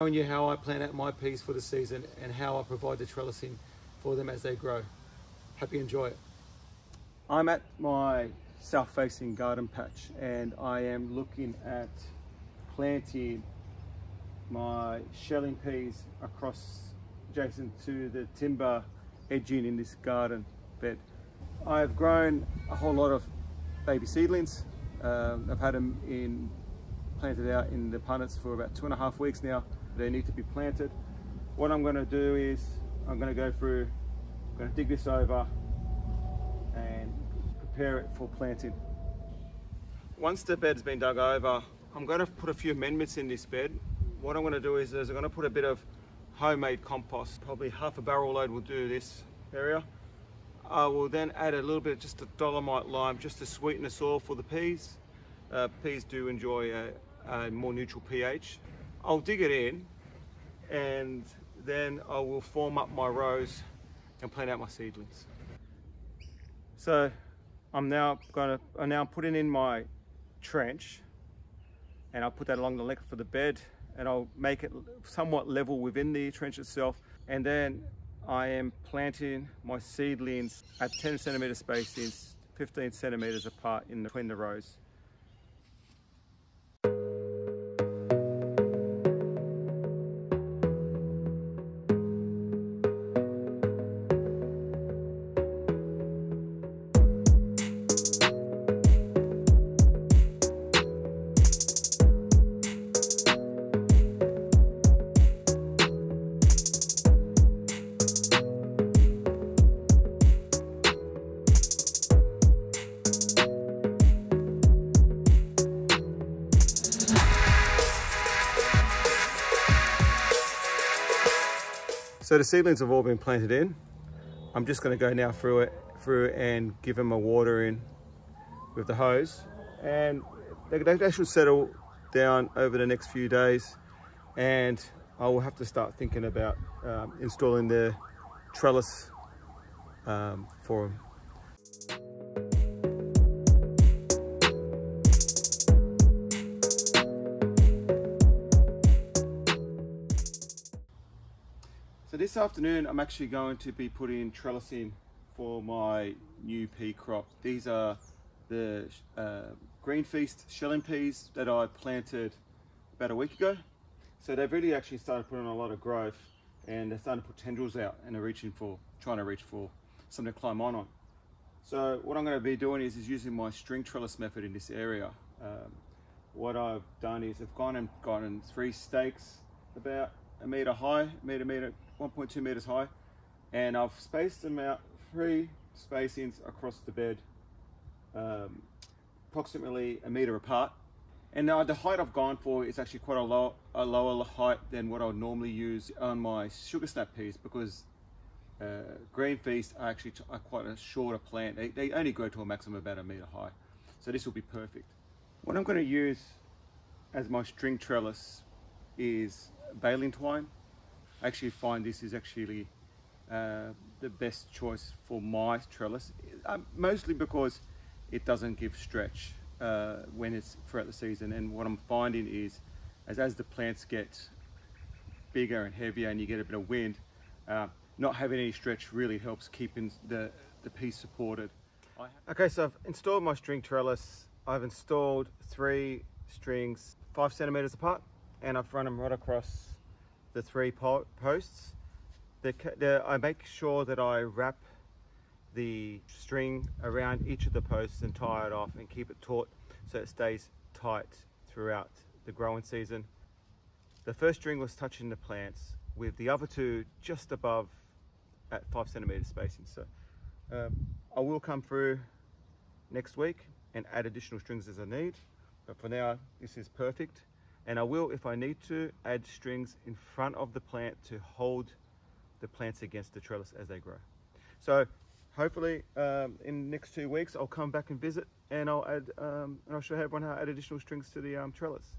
Showing you how I plan out my peas for the season and how I provide the trellising for them as they grow. Hope you enjoy it. I'm at my south-facing garden patch and I am looking at planting my shelling peas across adjacent to the timber edging in this garden bed. I have grown a whole lot of baby seedlings. I've had them planted out in the punnets for about 2.5 weeks now. They need to be planted. What I'm going to do is I'm going to dig this over and prepare it for planting. Once the bed's been dug over, I'm going to put a few amendments in this bed. What I'm going to do is I'm going to put a bit of homemade compost. Probably half a barrel load will do this area. I will then add a little bit, just a dolomite lime, just to sweeten the soil for the peas. Peas do enjoy a more neutral pH. I'll dig it in and then I will form up my rows and plant out my seedlings. So I'm now putting in my trench and I'll put that along the length of the bed and I'll make it somewhat level within the trench itself, and then I am planting my seedlings at 10 centimeter spacings, 15 centimeters apart between the rows. So the seedlings have all been planted in. I'm just going to go now through and give them a water in with the hose, and they should settle down over the next few days, and I will have to start thinking about installing the trellis for them. So this afternoon I'm actually going to be putting trellising for my new pea crop. These are the Green Feast shelling peas that I planted about a week ago. So they've really actually started putting on a lot of growth and they're starting to put tendrils out and they're trying to reach for something to climb on. So what I'm going to be doing is using my string trellis method in this area. What I've done is I've gone and gotten 3 stakes about a meter high, 1.2 meters high, and I've spaced them out 3 spacings across the bed, approximately a meter apart. And now the height I've gone for is actually quite a lower height than what I would normally use on my sugar snap peas, because Green Feast are actually quite a shorter plant. They only grow to a maximum of about a meter high. So this will be perfect. What I'm going to use as my string trellis is baling twine. I actually find this is actually the best choice for my trellis, mostly because it doesn't give stretch when it's throughout the season. And what I'm finding is as the plants get bigger and heavier and you get a bit of wind, not having any stretch really helps keeping the piece supported. Okay, so I've installed my string trellis. I've installed 3 strings 5 centimeters apart, and I've run them right across the 3 posts. I make sure that I wrap the string around each of the posts and tie it off and keep it taut so it stays tight throughout the growing season. The first string was touching the plants, with the other 2 just above at 5 centimeter spacing. So I will come through next week and add additional strings as I need, but for now this is perfect. And I will, if I need to, add strings in front of the plant to hold the plants against the trellis as they grow. So hopefully in the next 2 weeks I'll come back and visit, and I'll show everyone how to add additional strings to the trellis.